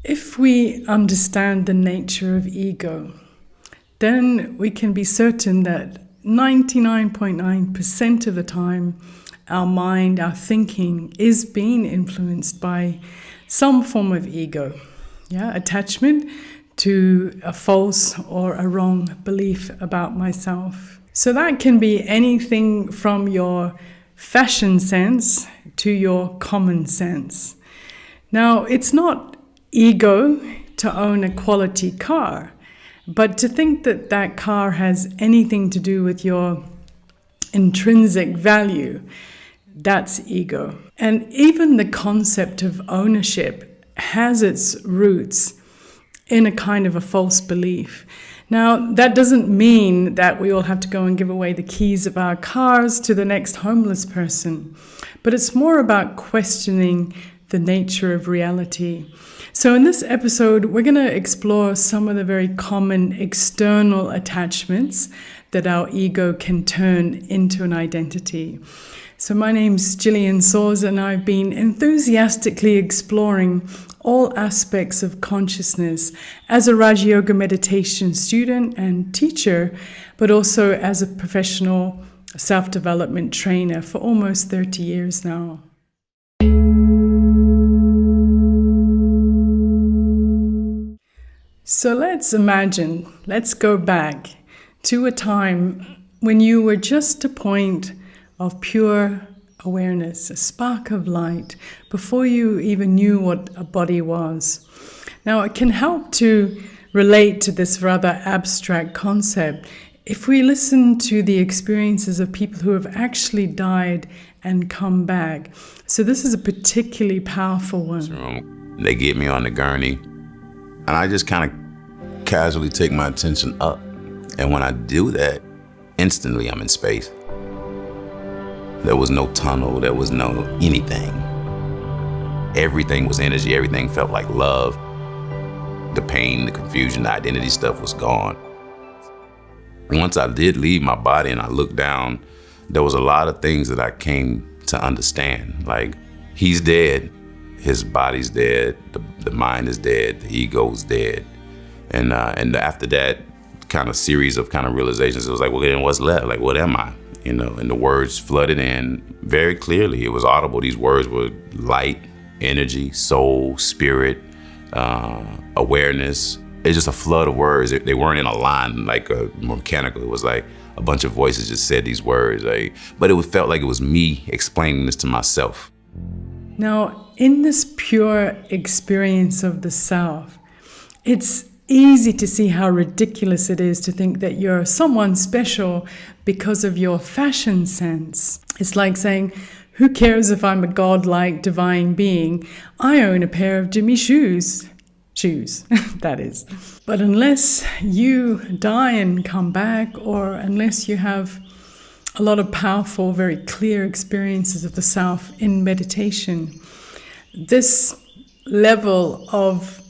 If we understand the nature of ego, then we can be certain that 99.9% of the time, our mind, our thinking is being influenced by some form of ego, attachment to a false or a wrong belief about myself. So that can be anything from your fashion sense to your common sense. Now, it's not ego to own a quality car, but to think that that car has anything to do with your intrinsic value, that's ego. And even the concept of ownership has its roots in a kind of a false belief. Now, that doesn't mean that we all have to go and give away the keys of our cars to the next homeless person, but it's more about questioning the nature of reality. So in this episode, we're going to explore some of the very common external attachments that our ego can turn into an identity. So my name's Gillian Soers, and I've been enthusiastically exploring all aspects of consciousness as a Raja Yoga meditation student and teacher, but also as a professional self-development trainer for almost 30 years now. So let's go back to a time when you were just a point of pure awareness, a spark of light, before you even knew what a body was. Now, it can help to relate to this rather abstract concept if we listen to the experiences of people who have actually died and come back. So this is a particularly powerful one. They get me on the gurney, and I just kind of casually take my attention up. And when I do that, instantly I'm in space. There was no tunnel, there was no anything. Everything was energy, everything felt like love. The pain, the confusion, the identity stuff was gone. Once I did leave my body and I looked down, there was a lot of things that I came to understand. Like, he's dead, his body's dead, the mind is dead, the ego's dead. And after that kind of series of kind of realizations, it was like, well, then what's left? Like, what am I? You know, and the words flooded in very clearly. It was audible. These words were light, energy, soul, spirit, awareness. It's just a flood of words. They weren't in a line like a mechanical. It was like a bunch of voices just said these words. But it felt like it was me explaining this to myself. Now, in this pure experience of the self, it's easy to see how ridiculous it is to think that you're someone special because of your fashion sense. It's like saying, who cares if I'm a godlike divine being? I own a pair of Jimmy shoes, that is. But unless you die and come back, or unless you have a lot of powerful, very clear experiences of the self in meditation, this level of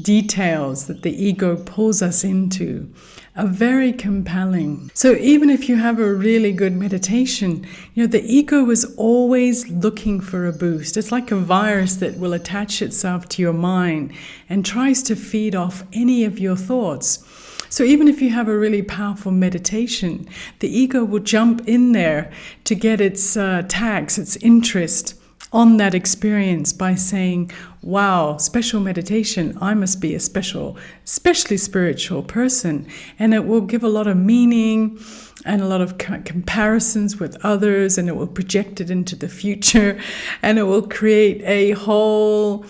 details that the ego pulls us into are very compelling. So even if you have a really good meditation, the ego is always looking for a boost. It's like a virus that will attach itself to your mind and tries to feed off any of your thoughts. So even if you have a really powerful meditation, the ego will jump in there to get its tax, its interest on that experience by saying, wow, special meditation, I must be a especially spiritual person. And it will give a lot of meaning and a lot of comparisons with others, and it will project it into the future, and it will create a whole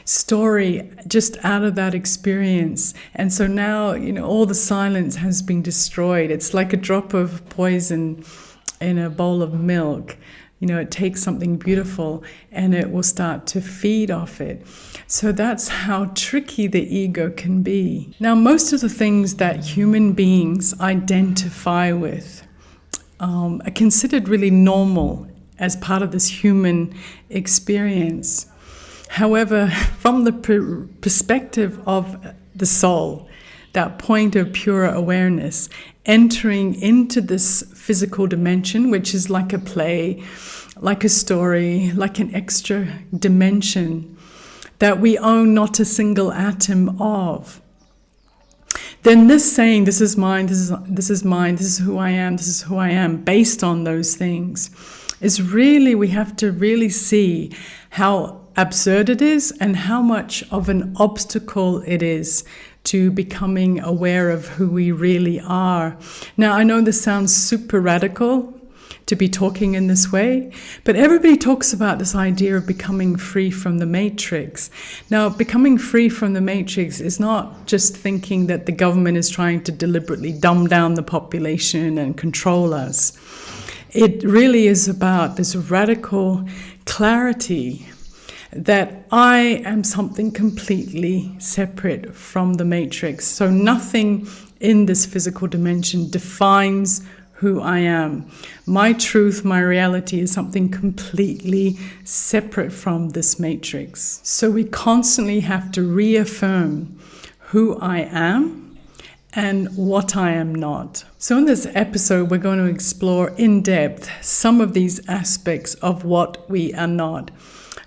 story just out of that experience. And so now, all the silence has been destroyed. It's like a drop of poison in a bowl of milk. It takes something beautiful and it will start to feed off it. So that's how tricky the ego can be. Now, most of the things that human beings identify with are considered really normal as part of this human experience. However, from the perspective of the soul, that point of pure awareness, entering into this physical dimension, which is like a play, like a story, like an extra dimension, that we own not a single atom of, then this saying, this is mine, this is mine, this is who I am, this is who I am, based on those things, is really, we have to really see how absurd it is and how much of an obstacle it is to becoming aware of who we really are. Now, I know this sounds super radical to be talking in this way, but everybody talks about this idea of becoming free from the matrix. Now, becoming free from the matrix is not just thinking that the government is trying to deliberately dumb down the population and control us. It really is about this radical clarity that I am something completely separate from the matrix. So nothing in this physical dimension defines who I am. My truth, my reality is something completely separate from this matrix. So we constantly have to reaffirm who I am and what I am not. So in this episode, we're going to explore in depth some of these aspects of what we are not.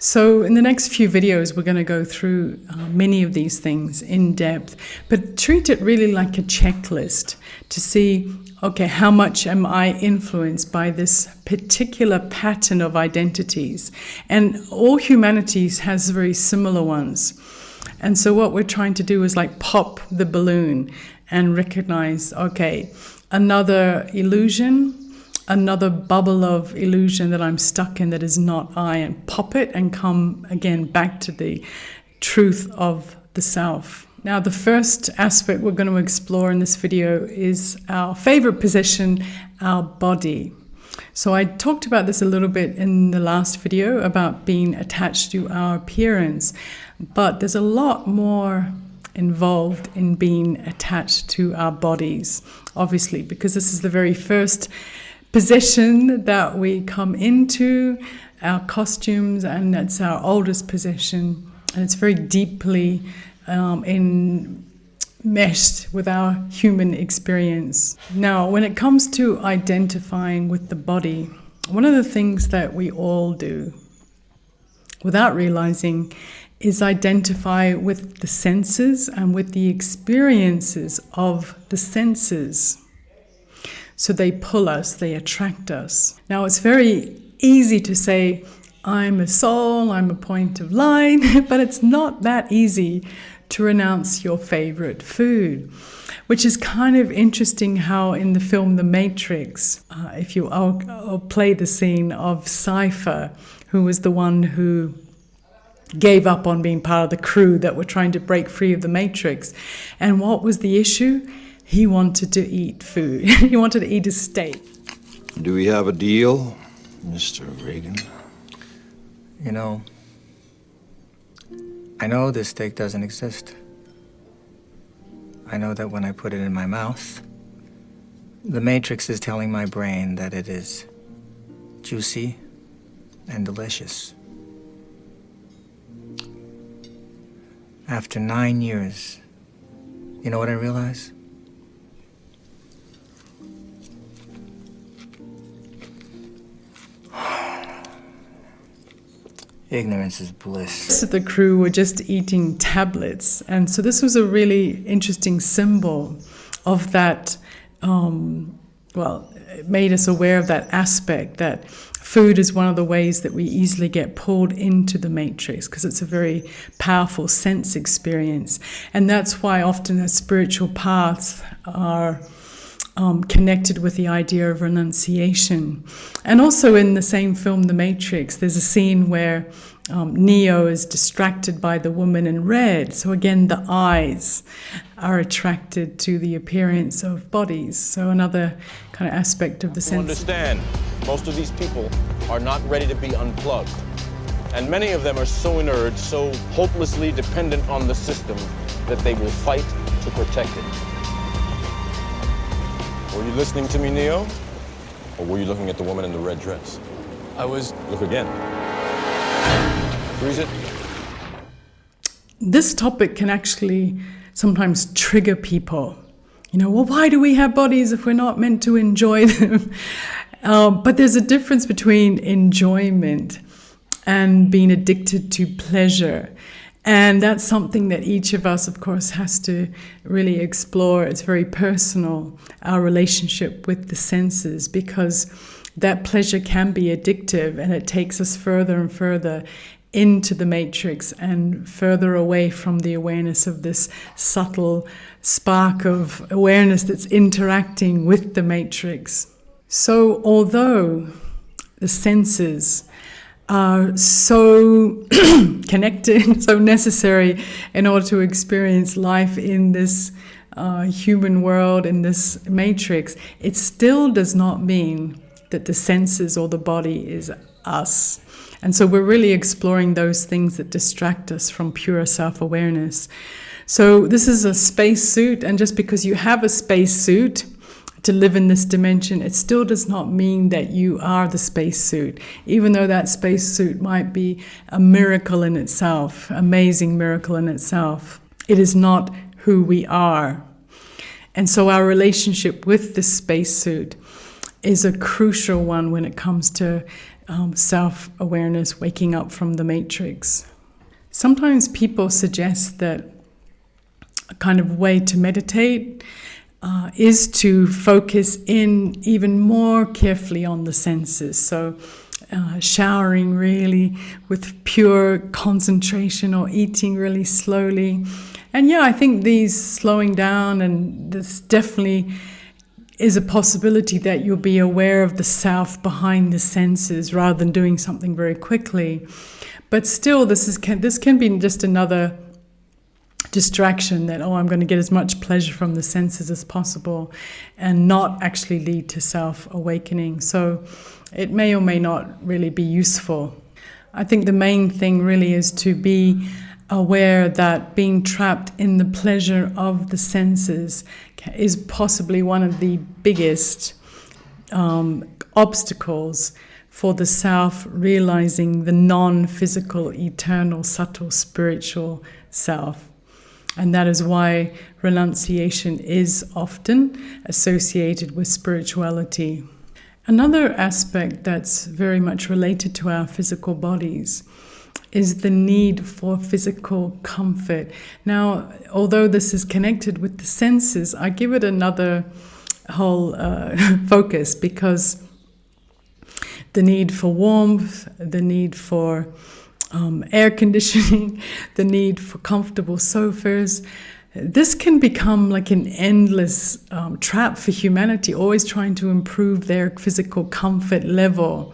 So in the next few videos, we're going to go through many of these things in depth, but treat it really like a checklist to see, okay, how much am I influenced by this particular pattern of identities? And all humanities has very similar ones. And so what we're trying to do is like pop the balloon and recognize, okay, another illusion, another bubble of illusion that I'm stuck in that is not I, and pop it and come again back to the truth of the self. Now, the first aspect we're going to explore in this video is our favorite possession, our body. So I talked about this a little bit in the last video about being attached to our appearance, but there's a lot more involved in being attached to our bodies, obviously, because this is the very first possession that we come into, our costumes, and that's our oldest possession, and it's very deeply enmeshed with our human experience. Now, when it comes to identifying with the body, one of the things that we all do without realizing is identify with the senses and with the experiences of the senses. So they pull us, they attract us. Now, it's very easy to say, I'm a soul, I'm a point of light, but it's not that easy to renounce your favorite food, which is kind of interesting how in the film The Matrix, I'll play the scene of Cypher, who was the one who gave up on being part of the crew that were trying to break free of the Matrix. And what was the issue? He wanted to eat food. He wanted to eat a steak. Do we have a deal, Mr. Reagan? You know, I know this steak doesn't exist. I know that when I put it in my mouth, the Matrix is telling my brain that it is juicy and delicious. After 9 years, you know what I realize? Ignorance is bliss. The crew were just eating tablets, and so this was a really interesting symbol of that. It made us aware of that aspect that food is one of the ways that we easily get pulled into the matrix, because it's a very powerful sense experience, and that's why often the spiritual paths are connected with the idea of renunciation. And also in the same film, The Matrix, there's a scene where Neo is distracted by the woman in red. So again, the eyes are attracted to the appearance of bodies. So another kind of aspect of the sense. Understand, most of these people are not ready to be unplugged. And many of them are so inert, so hopelessly dependent on the system that they will fight to protect it. Were you listening to me, Neo? Or were you looking at the woman in the red dress? I was... Look again. Freeze it. This topic can actually sometimes trigger people. You know, well, why do we have bodies if we're not meant to enjoy them? But there's a difference between enjoyment and being addicted to pleasure. And that's something that each of us, of course, has to really explore. It's very personal, our relationship with the senses, because that pleasure can be addictive, and it takes us further and further into the matrix and further away from the awareness of this subtle spark of awareness that's interacting with the matrix. So although the senses are so connected, so necessary in order to experience life in this human world, in this matrix, it still does not mean that the senses or the body is us. And so we're really exploring those things that distract us from pure self-awareness. So this is a spacesuit, and just because you have a spacesuit to live in this dimension, it still does not mean that you are the spacesuit, even though that spacesuit might be a miracle in itself, amazing miracle in itself. It is not who we are. And so our relationship with this spacesuit is a crucial one when it comes to self-awareness, waking up from the matrix. Sometimes people suggest that a kind of way to meditate is to focus in even more carefully on the senses. So showering really with pure concentration, or eating really slowly. And yeah, I think these slowing down, and this definitely is a possibility that you'll be aware of the self behind the senses rather than doing something very quickly. But still, this can be just another distraction that, I'm going to get as much pleasure from the senses as possible, and not actually lead to self-awakening. So it may or may not really be useful. I think the main thing really is to be aware that being trapped in the pleasure of the senses is possibly one of the biggest obstacles for the self realizing the non-physical, eternal, subtle, spiritual self. And that is why renunciation is often associated with spirituality. Another aspect that's very much related to our physical bodies is the need for physical comfort. Now, although this is connected with the senses, I give it another whole focus, because the need for warmth, the need for air conditioning, the need for comfortable sofas, this can become like an endless trap for humanity, always trying to improve their physical comfort level.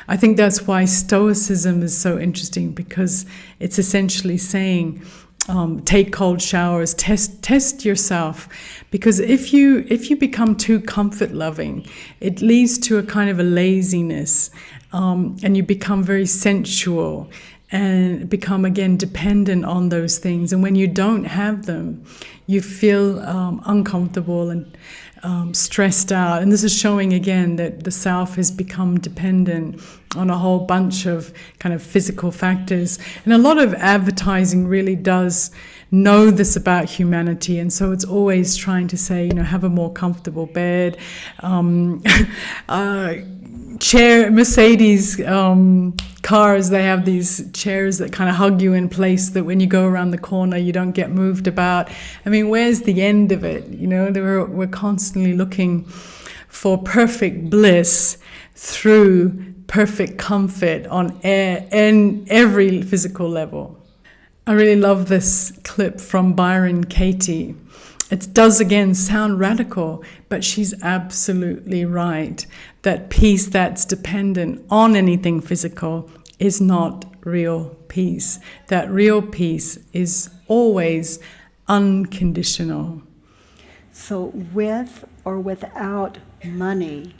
I think that's why Stoicism is so interesting, because it's essentially saying, take cold showers, test yourself, because if you become too comfort loving, it leads to a kind of a laziness, and you become very sensual and become again dependent on those things. And when you don't have them, you feel uncomfortable and stressed out. And this is showing again that the self has become dependent on a whole bunch of kind of physical factors. And a lot of advertising really does know this about humanity. And so it's always trying to say, have a more comfortable bed, chair, Mercedes cars, they have these chairs that kind of hug you in place, that when you go around the corner you don't get moved about. I mean, where's the end of it? We're constantly looking for perfect bliss through perfect comfort on every physical level. I really love this clip from Byron Katie. It does again sound radical, but she's absolutely right that peace that's dependent on anything physical is not real peace. That real peace is always unconditional. So with or without money,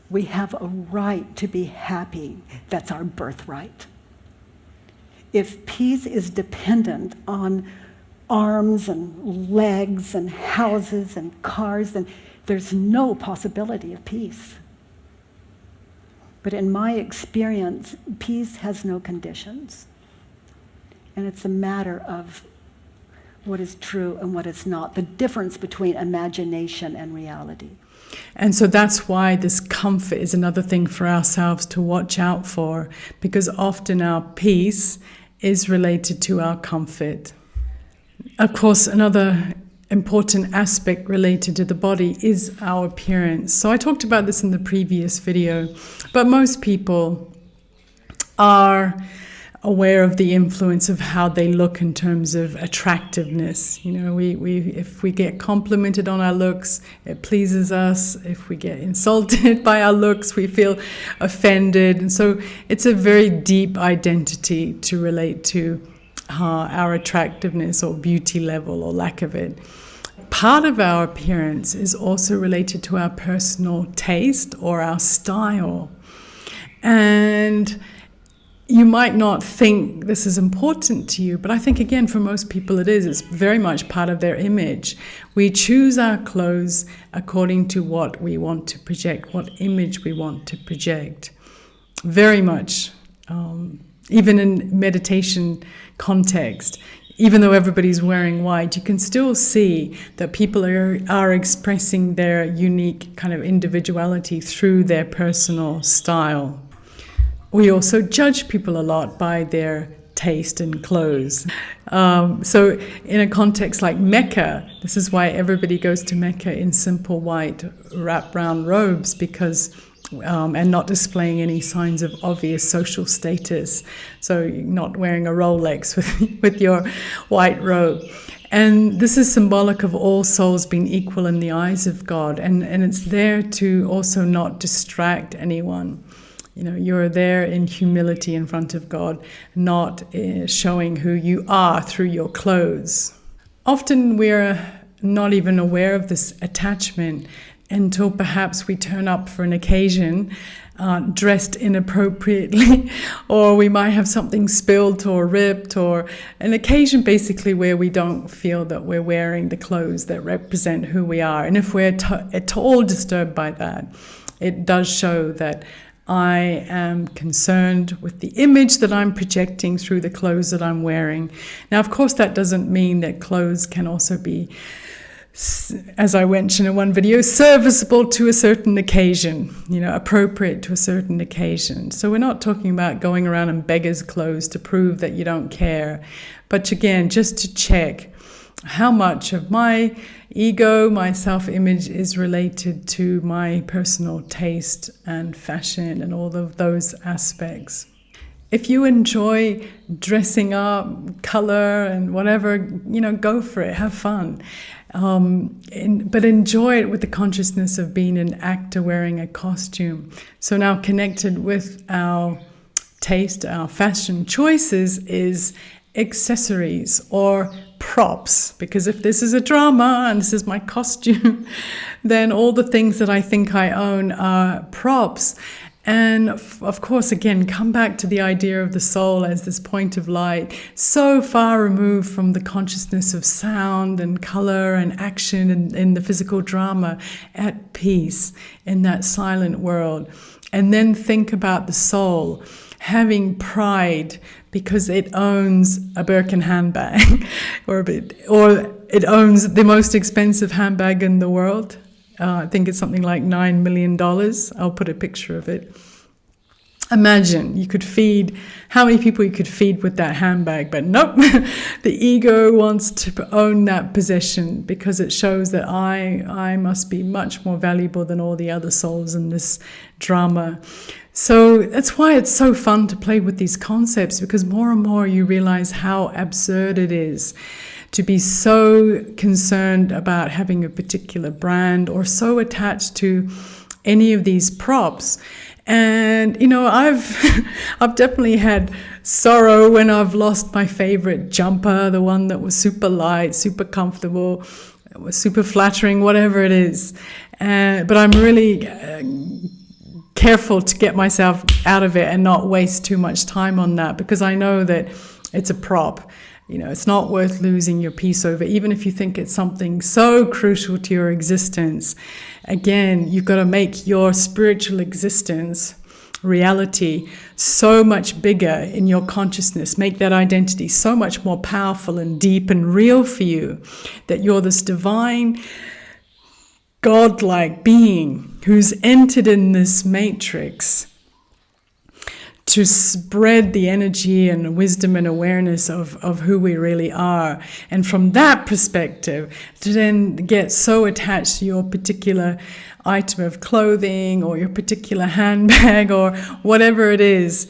we have a right to be happy. That's our birthright. If peace is dependent on arms and legs and houses and cars, then there's no possibility of peace. But in my experience, peace has no conditions. And it's a matter of what is true and what is not, the difference between imagination and reality. And so that's why this comfort is another thing for ourselves to watch out for, because often our peace is related to our comfort. Of course, another important aspect related to the body is our appearance. So I talked about this in the previous video, but most people are aware of the influence of how they look in terms of attractiveness. You know, if we get complimented on our looks, it pleases us. If we get insulted by our looks, we feel offended. And so it's a very deep identity to relate to our attractiveness or beauty level or lack of it. Part of our appearance is also related to our personal taste or our style. And you might not think this is important to you, but I think, again, for most people it is. It's very much part of their image. We choose our clothes according to what we want to project, what image we want to project. Very much. Even in meditation context, even though everybody's wearing white, you can still see that people are expressing their unique kind of individuality through their personal style. We also judge people a lot by their taste in clothes. So in a context like Mecca, this is why everybody goes to Mecca in simple white wrap-round robes, because and not displaying any signs of obvious social status. So you're not wearing a Rolex with your white robe. And this is symbolic of all souls being equal in the eyes of God. And it's there to also not distract anyone. You know, you're there in humility in front of God, not showing who you are through your clothes. Often we're not even aware of this attachment until perhaps we turn up for an occasion dressed inappropriately, or we might have something spilled or ripped, or an occasion basically where we don't feel that we're wearing the clothes that represent who we are. And if we're at all disturbed by that, it does show that I am concerned with the image that I'm projecting through the clothes that I'm wearing. Now, of course, that doesn't mean that clothes can also be, as I mentioned in one video, serviceable to a certain occasion, you know, appropriate to a certain occasion. So we're not talking about going around in beggar's clothes to prove that you don't care. But again, just to check how much of my ego, my self-image is related to my personal taste and fashion and all of those aspects. If you enjoy dressing up, color and whatever, you know, go for it, have fun. But enjoy it with the consciousness of being an actor wearing a costume. So now connected with our taste, our fashion choices is accessories or props, because if this is a drama and this is my costume, then all the things that I think I own are props. And of course, again, come back to the idea of the soul as this point of light, so far removed from the consciousness of sound and color and action in the physical drama, at peace in that silent world. And then think about the soul having pride because it owns a Birkin handbag or it owns the most expensive handbag in the world. I think it's something like $9 million. I'll put a picture of it. Imagine you could feed, how many people you could feed with that handbag, but nope, the ego wants to own that possession because it shows that I must be much more valuable than all the other souls in this drama. So that's why it's so fun to play with these concepts, because more and more you realize how absurd it is to be so concerned about having a particular brand or so attached to any of these props. And, you know, I've definitely had sorrow when I've lost my favorite jumper, the one that was super light, super comfortable, was super flattering, whatever it is. But I'm really careful to get myself out of it and not waste too much time on that, because I know that it's a prop. You know, it's not worth losing your peace over, even if you think it's something so crucial to your existence. Again, you've got to make your spiritual existence, reality, so much bigger in your consciousness. Make that identity so much more powerful and deep and real for you, that you're this divine, godlike being who's entered in this matrix to spread the energy and wisdom and awareness of who we really are. And from that perspective, to then get so attached to your particular item of clothing or your particular handbag or whatever it is,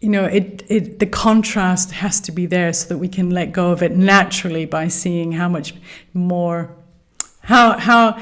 the contrast has to be there so that we can let go of it naturally by seeing how much more, how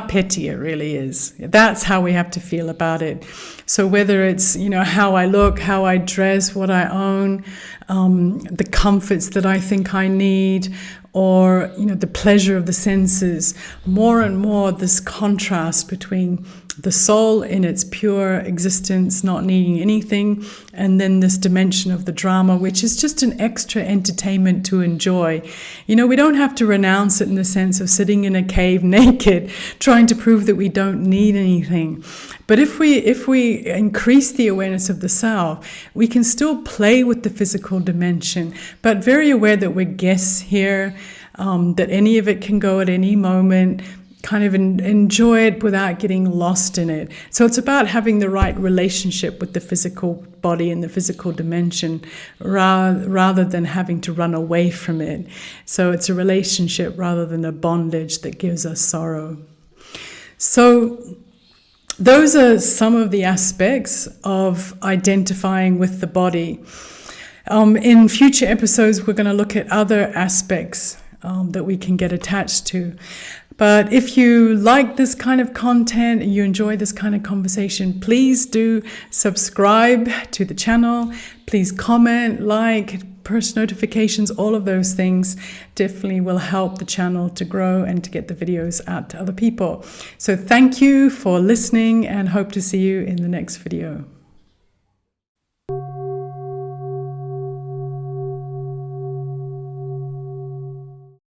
petty it really is. That's how we have to feel about it. So whether it's, how I look, how I dress, what I own, the comforts that I think I need, or, the pleasure of the senses, more and more this contrast between the soul in its pure existence, not needing anything, and then this dimension of the drama, which is just an extra entertainment to enjoy. We don't have to renounce it in the sense of sitting in a cave naked, trying to prove that we don't need anything. But if we increase the awareness of the self, we can still play with the physical dimension, but very aware that we're guests here, that any of it can go at any moment, kind of enjoy it without getting lost in it. So it's about having the right relationship with the physical body and the physical dimension rather than having to run away from it. So it's a relationship rather than a bondage that gives us sorrow. So those are some of the aspects of identifying with the body. In future episodes, we're going to look at other aspects that we can get attached to. But if you like this kind of content and you enjoy this kind of conversation, please do subscribe to the channel. Please comment, like, push notifications, all of those things definitely will help the channel to grow and to get the videos out to other people. So thank you for listening and hope to see you in the next video.